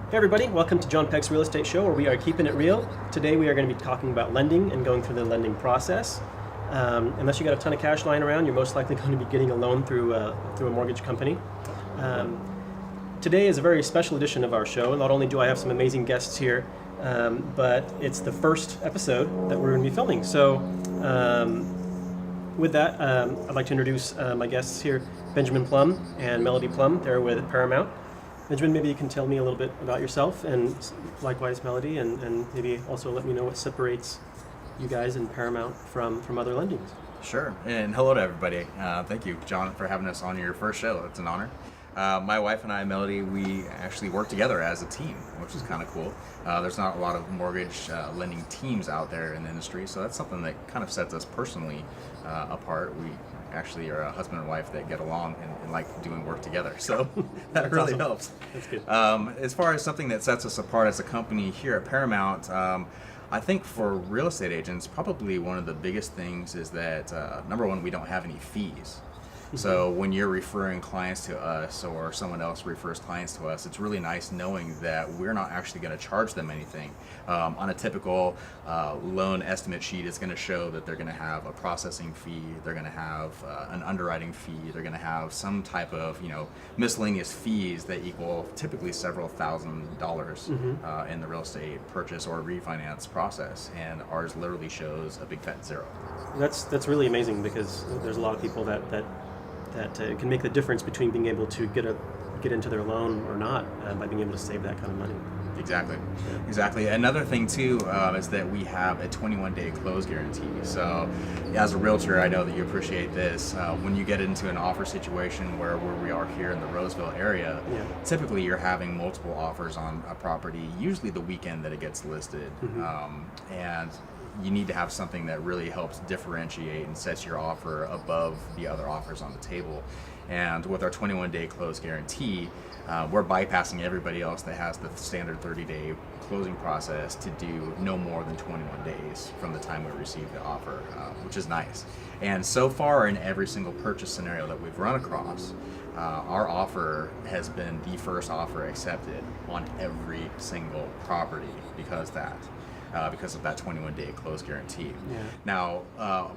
Hey everybody, welcome to John Peck's Real Estate Show, where we are keeping it real. Today we are going to be talking about lending and going through the lending process. Unless you got a ton of cash lying around, you're most likely going to be getting a loan through a mortgage company. Today is a very special edition of our show. Not only do I have some amazing guests here, but it's the first episode that we're going to be filming. So with that, I'd like to introduce my guests here, Benjamin Plumb and Melody Plumb. They're with Paramount. Benjamin, maybe you can tell me a little bit about yourself, and likewise Melody, and maybe also let me know what separates you guys in Paramount from other lendings. Sure, and hello to everybody. Thank you, John, for having us on your first show. It's an honor. My wife and I, Melody, we actually work together as a team, which is kind of cool. There's not a lot of mortgage lending teams out there in the industry, so that's something that kind of sets us personally apart. We actually are a husband and wife that get along and like doing work together, so that really awesome. helps. That's good. As far as something that sets us apart as a company here at Paramount, I think for real estate agents, probably one of the biggest things is that, number one, we don't have any fees. So when you're referring clients to us or someone else refers clients to us, it's really nice knowing that we're not actually going to charge them anything. On a typical loan estimate sheet, it's going to show that they're going to have a processing fee, they're going to have an underwriting fee, they're going to have some type of miscellaneous fees that equal typically several $1,000s in the real estate purchase or refinance process, and ours literally shows a big fat zero. That's really amazing, because there's a lot of people that can make the difference between being able to get into their loan or not by being able to save that kind of money. Exactly. Exactly. Another thing too is that we have a 21-day close guarantee. So as a realtor, I know that you appreciate this. When you get into an offer situation where we are here in the Roseville area, typically you're having multiple offers on a property, usually the weekend that it gets listed. And you need to have something that really helps differentiate and sets your offer above the other offers on the table. And with our 21-day close guarantee, we're bypassing everybody else that has the standard 30-day closing process to do no more than 21 days from the time we receive the offer, which is nice. And so far in every single purchase scenario that we've run across, our offer has been the first offer accepted on every single property because of that 21-day close guarantee. Now,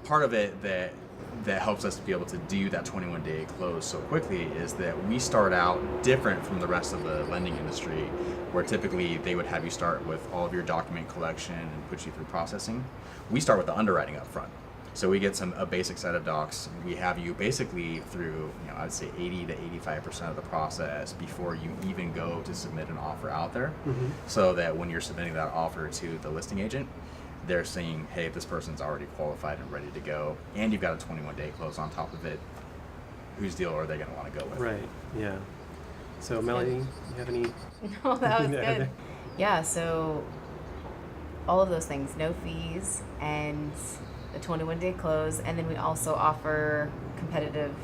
part of it that helps us to be able to do that 21-day close so quickly is that we start out different from the rest of the lending industry, where typically they would have you start with all of your document collection and put you through processing. We start with the underwriting up front. So we get a basic set of docs. We have you basically through, I'd say 80 to 85% of the process before you even go to submit an offer out there, so that when you're submitting that offer to the listing agent, they're saying, hey, this person's already qualified and ready to go, and you've got a 21-day close on top of it. Whose deal are they going to want to go with? Right, yeah. So Melody, you have any? No, that was good. Yeah, so all of those things, no fees and the 21-day close, and then we also offer competitive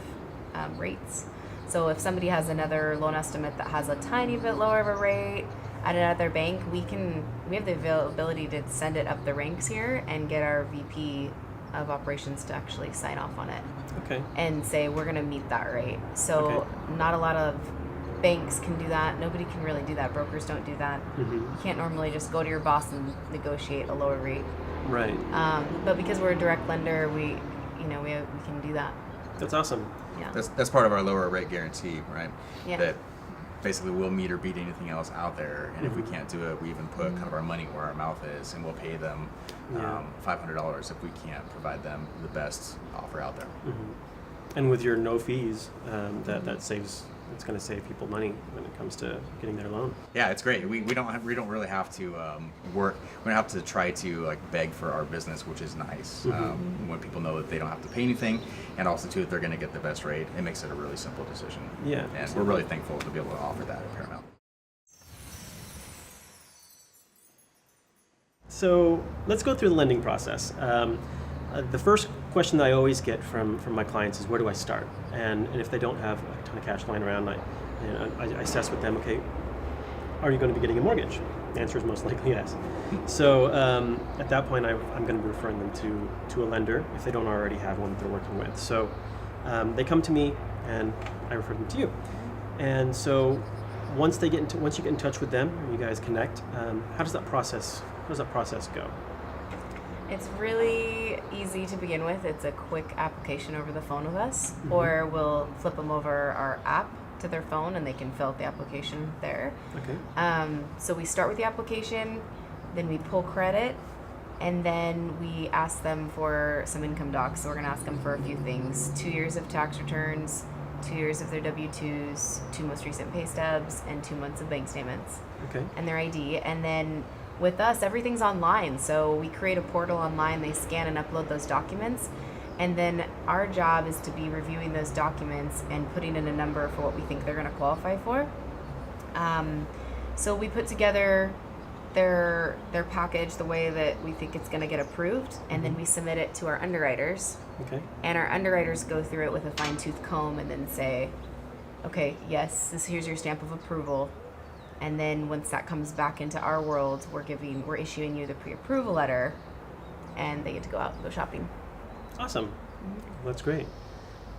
rates. So if somebody has another loan estimate that has a tiny bit lower of a rate at another bank, we have the availability to send it up the ranks here and get our VP of operations to actually sign off on it. Okay. And say we're going to meet that rate. So not a lot of banks can do that. Nobody can really do that. Brokers don't do that. You can't normally just go to your boss and negotiate a lower rate. Right. But because we're a direct lender, we can do that. That's awesome. Yeah. That's part of our lower rate guarantee, right? Yeah. That basically we'll meet or beat anything else out there, and if we can't do it, we even put kind of our money where our mouth is, and we'll pay them $500 if we can't provide them the best offer out there. And with your no fees, that saves. It's going to save people money when it comes to getting their loan. Yeah, it's great. We don't really have to work. We don't have to try to beg for our business, which is nice. When people know that they don't have to pay anything, and also too that they're going to get the best rate, it makes it a really simple decision. Yeah, and absolutely. we're really thankful to be able to offer that at Paramount. So let's go through the lending process. The first question that I always get from my clients is, where do I start? And if they don't have a ton of cash lying around, I assess with them, okay, are you going to be getting a mortgage? The answer is most likely yes. So at that point, I'm going to be referring them to a lender if they don't already have one that they're working with. So they come to me and I refer them to you. And so once you get in touch with them and you guys connect, how does that process go? It's really easy to begin with. It's a quick application over the phone with us, Mm-hmm. or we'll flip them over our app to their phone and they can fill out the application there. Okay. So we start with the application, then we pull credit, and then we ask them for some income docs. So we're going to ask them for a few things: 2 years of tax returns, 2 years of their W-2s, 2 most recent pay stubs, and 2 months of bank statements, Okay. and their ID. And then with us, everything's online. So we create a portal online, they scan and upload those documents. And then our job is to be reviewing those documents and putting in a number for what we think they're going to qualify for. So we put together their package the way that we think it's going to get approved, and then we submit it to our underwriters. Okay. And our underwriters go through it with a fine-tooth comb and then say, okay, yes, here's your stamp of approval. And then once that comes back into our world, we're issuing you the pre-approval letter, and they get to go out and go shopping. Awesome. That's great.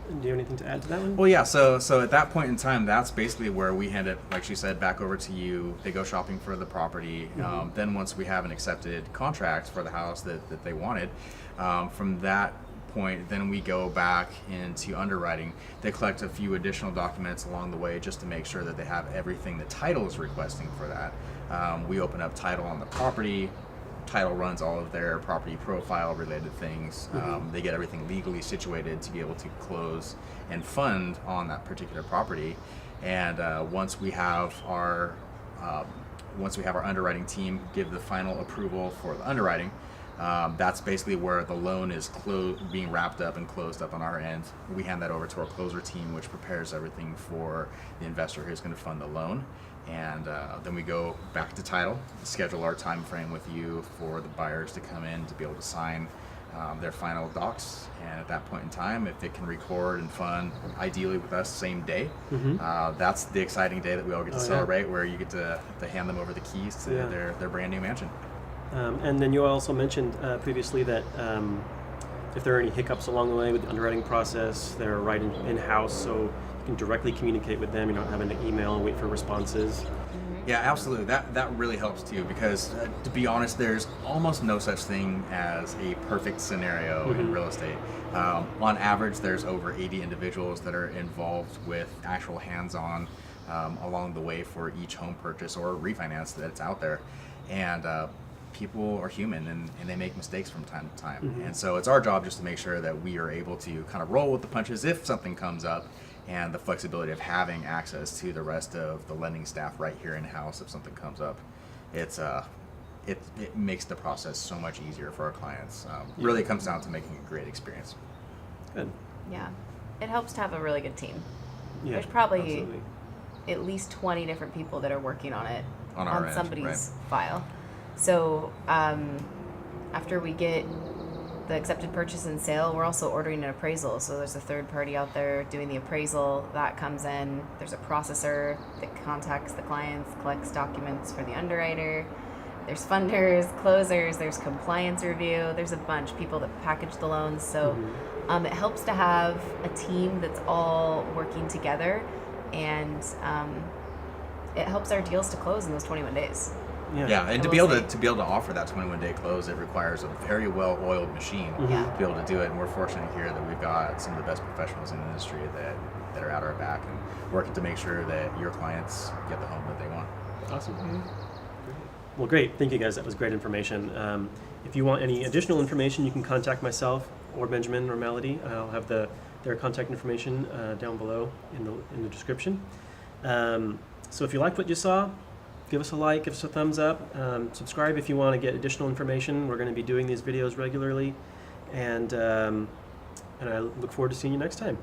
And do you have anything to add to that one? Well, yeah. So at that point in time, that's basically where we hand it, like she said, back over to you. They go shopping for the property. Then once we have an accepted contract for the house that they wanted, from that point, then we go back into underwriting. They collect a few additional documents along the way just to make sure that they have everything the title is requesting for that. We open up title on the property. Title runs all of their property profile related things. They get everything legally situated to be able to close and fund on that particular property. And once we have our underwriting team give the final approval for the underwriting, that's basically where the loan is being wrapped up and closed up on our end. We hand that over to our closer team, which prepares everything for the investor who's going to fund the loan. And then we go back to title, schedule our time frame with you for the buyers to come in to be able to sign their final docs. And at that point in time, if it can record and fund, ideally with us same day, that's the exciting day that we all get to celebrate, where you get to hand them over the keys to their brand new mansion. And then you also mentioned previously that if there are any hiccups along the way with the underwriting process, they're right in-house, so you can directly communicate with them. You're not having to email and wait for responses. Yeah, absolutely. That really helps too, because to be honest, there's almost no such thing as a perfect scenario in real estate. On average, there's over 80 individuals that are involved with actual hands-on along the way for each home purchase or refinance that's out there. And people are human and they make mistakes from time to time. And so it's our job just to make sure that we are able to kind of roll with the punches if something comes up, and the flexibility of having access to the rest of the lending staff right here in-house if something comes up. It makes the process so much easier for our clients. Really comes down to making a great experience. Good. Yeah. It helps to have a really good team. Yeah, There's probably absolutely. at least 20 different people that are working on it On our end, somebody's file. So after we get the accepted purchase and sale, we're also ordering an appraisal. So there's a third party out there doing the appraisal. That comes in. There's a processor that contacts the clients, collects documents for the underwriter. There's funders, closers, there's compliance review. There's a bunch of people that package the loans. So it helps to have a team that's all working together, and it helps our deals to close in those 21 days. Yeah, and to be able to offer that 21-day close, it requires a very well-oiled machine to be able to do it. And we're fortunate here that we've got some of the best professionals in the industry that are at our back and working to make sure that your clients get the home that they want. Awesome. Well, great. Thank you, guys. That was great information. If you want any additional information, you can contact myself or Benjamin or Melody. I'll have their contact information down below in the description. So if you liked what you saw, give us a like, give us a thumbs up, subscribe if you want to get additional information. We're going to be doing these videos regularly, and I look forward to seeing you next time.